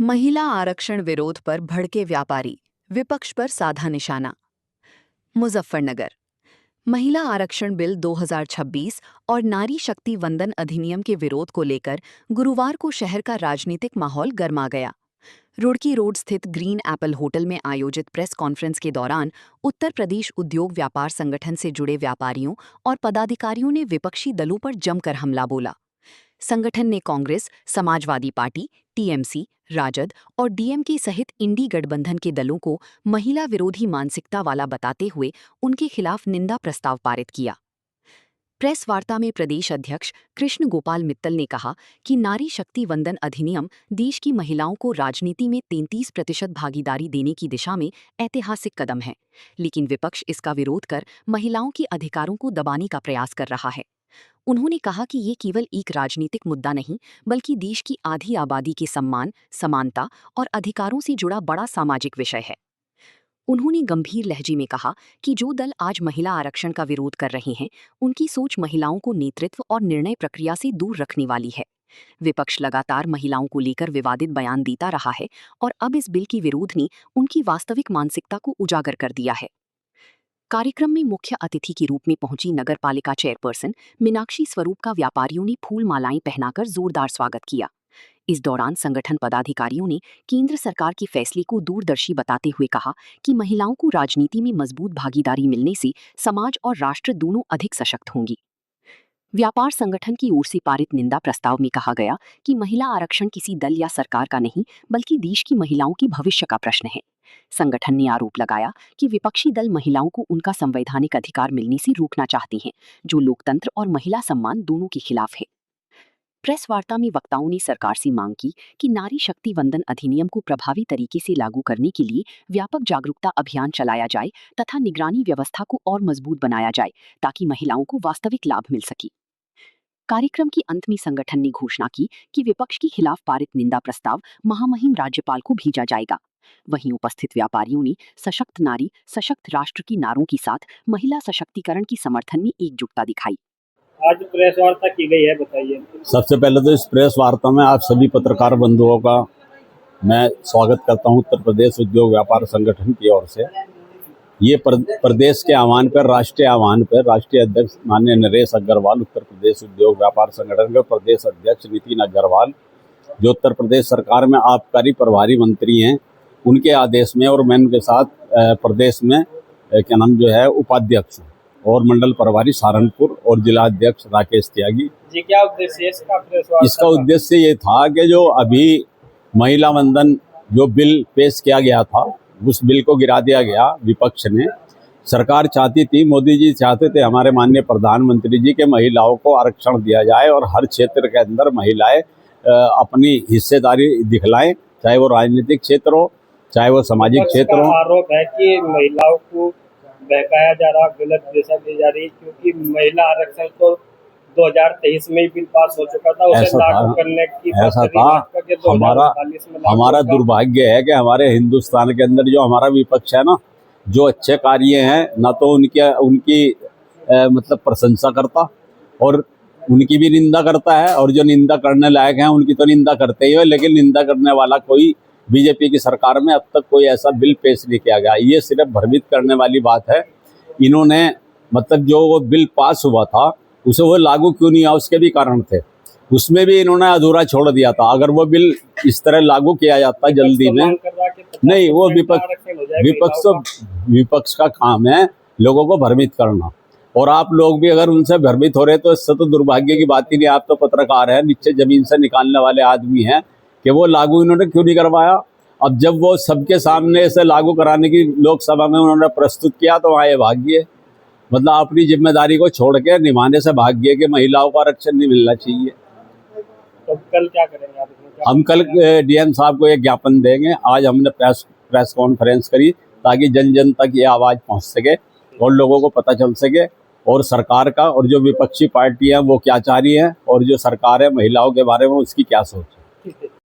महिला आरक्षण विरोध पर भड़के व्यापारी, विपक्ष पर साधा निशाना। मुजफ्फरनगर। महिला आरक्षण बिल 2026 और नारी शक्ति वंदन अधिनियम के विरोध को लेकर गुरुवार को शहर का राजनीतिक माहौल गर्मा गया। रुड़की रोड स्थित ग्रीन एप्पल होटल में आयोजित प्रेस कॉन्फ्रेंस के दौरान उत्तर प्रदेश उद्योग व्यापार संगठन से जुड़े व्यापारियों और पदाधिकारियों ने विपक्षी दलों पर जमकर हमला बोला। संगठन ने कांग्रेस, समाजवादी पार्टी, टीएमसी, राजद और डीएमके सहित इंडी गठबंधन के दलों को महिला विरोधी मानसिकता वाला बताते हुए उनके खिलाफ निंदा प्रस्ताव पारित किया। प्रेस वार्ता में प्रदेश अध्यक्ष कृष्ण गोपाल मित्तल ने कहा कि नारी शक्ति वंदन अधिनियम देश की महिलाओं को राजनीति में 33% भागीदारी देने की दिशा में ऐतिहासिक कदम है, लेकिन विपक्ष इसका विरोध कर महिलाओं के अधिकारों को दबाने का प्रयास कर रहा है। उन्होंने कहा कि ये केवल एक राजनीतिक मुद्दा नहीं, बल्कि देश की आधी आबादी के सम्मान, समानता और अधिकारों से जुड़ा बड़ा सामाजिक विषय है। उन्होंने गंभीर लहजे में कहा कि जो दल आज महिला आरक्षण का विरोध कर रहे हैं, उनकी सोच महिलाओं को नेतृत्व और निर्णय प्रक्रिया से दूर रखने वाली है। विपक्ष लगातार महिलाओं को लेकर विवादित बयान देता रहा है और अब इस बिल के विरोध ने उनकी वास्तविक मानसिकता को उजागर कर दिया है। कार्यक्रम में मुख्य अतिथि के रूप में पहुंची नगरपालिका चेयरपर्सन मीनाक्षी स्वरूप का व्यापारियों ने फूल मालाएं पहनाकर जोरदार स्वागत किया। इस दौरान संगठन पदाधिकारियों ने केंद्र सरकार के फैसले को दूरदर्शी बताते हुए कहा कि महिलाओं को राजनीति में मजबूत भागीदारी मिलने से समाज और राष्ट्र दोनों अधिक सशक्त होंगी। व्यापार संगठन की ओर से पारित निंदा प्रस्ताव में कहा गया कि महिला आरक्षण किसी दल या सरकार का नहीं, बल्कि देश की महिलाओं के भविष्य का प्रश्न है। संगठन ने आरोप लगाया कि विपक्षी दल महिलाओं को उनका संवैधानिक अधिकार मिलने से रोकना चाहते हैं, जो लोकतंत्र और महिला सम्मान दोनों के खिलाफ है। प्रेस वार्ता में वक्ताओं ने सरकार से मांग की कि नारी शक्ति वंदन अधिनियम को प्रभावी तरीके से लागू करने के लिए व्यापक जागरूकता अभियान चलाया जाए तथा निगरानी व्यवस्था को और मजबूत बनाया जाए, ताकि महिलाओं को वास्तविक लाभ मिल सके। कार्यक्रम के अंत में संगठन ने घोषणा की कि विपक्ष के खिलाफ पारित निंदा प्रस्ताव महामहिम राज्यपाल को भेजा जाएगा। वहीं उपस्थित व्यापारियों ने सशक्त नारी सशक्त राष्ट्र की नारों के साथ महिला सशक्तिकरण की समर्थन में एकजुटता दिखाई। आज प्रेस वार्ता की गई है, बताइए। सबसे पहले तो इस प्रेस वार्ता में आप सभी पत्रकार बंधुओं का मैं स्वागत करता हूं उत्तर प्रदेश उद्योग व्यापार संगठन की ओर से। ये प्रदेश के आह्वान पर, राष्ट्रीय आह्वान पर राष्ट्रीय अध्यक्ष माननीय नरेश अग्रवाल, उत्तर प्रदेश उद्योग व्यापार संगठन के प्रदेश अध्यक्ष नितिन अग्रवाल, जो उत्तर प्रदेश सरकार में आबकारी प्रभारी मंत्री हैं, उनके आदेश में और मैं उनके साथ प्रदेश में क्या नाम जो है उपाध्यक्ष और मंडल प्रभारी सहारनपुर और जिला अध्यक्ष राकेश त्यागी जी, क्या उद्देश्य है इसका उद्देश्य ये था कि जो अभी महिला वंदन जो बिल पेश किया गया था, उस बिल को गिरा दिया गया विपक्ष ने। सरकार चाहती थी, मोदी जी चाहते थे, हमारे माननीय प्रधानमंत्री जी के महिलाओं को आरक्षण दिया जाए और हर क्षेत्र के अंदर महिलाएं अपनी हिस्सेदारी दिखलाएं, चाहे वो राजनीतिक क्षेत्र हो, चाहे वो सामाजिक क्षेत्र हो। आरोप है कि महिलाओं को बहकाया जा रहा, गलत दिशा दी जा रही, क्योंकि महिला आरक्षण तो 2023 में ही बिल पास हो चुका था, उसे लागू करने की ऐसा था। हमारा दुर्भाग्य है कि हमारे हिंदुस्तान के अंदर जो हमारा विपक्ष है ना, जो अच्छे कार्य हैं ना तो उनकी मतलब प्रशंसा करता और उनकी भी निंदा करता है, और जो निंदा करने लायक हैं उनकी तो निंदा करते ही है, लेकिन निंदा करने वाला कोई बीजेपी की सरकार में अब तक कोई ऐसा बिल पेश नहीं किया गया। ये सिर्फ भ्रमित करने वाली बात है। इन्होंने मतलब जो वो बिल पास हुआ था उसे वो लागू क्यों नहीं हुआ, उसके भी कारण थे, उसमें भी इन्होंने अधूरा छोड़ दिया था। अगर वो बिल इस तरह लागू किया जाता जल्दी में, नहीं, वो विपक्ष का काम है लोगों को भ्रमित करना, और आप लोग भी अगर उनसे भ्रमित हो रहे तो इससे तो दुर्भाग्य की बात ही नहीं। आप तो पत्रकार हैं, नीचे जमीन से निकालने वाले आदमी हैं, कि वो लागू इन्होंने क्यों नहीं करवाया। अब जब वो सबके सामने इसे लागू कराने की लोकसभा में उन्होंने प्रस्तुत किया तो वहाँ ये भाग्य, मतलब अपनी जिम्मेदारी को छोड़ के निभाने से भाग्य कि महिलाओं को आरक्षण नहीं मिलना चाहिए। तो कल क्या करेंगे आप? हम कल डीएम साहब को एक ज्ञापन देंगे। आज हमने प्रेस कॉन्फ्रेंस करी ताकि जन जन तक ये आवाज़ पहुँच सके और लोगों को पता चल सके, और सरकार का और जो विपक्षी पार्टी है वो क्या चाह रही है, और जो सरकार है महिलाओं के बारे में उसकी क्या सोच है।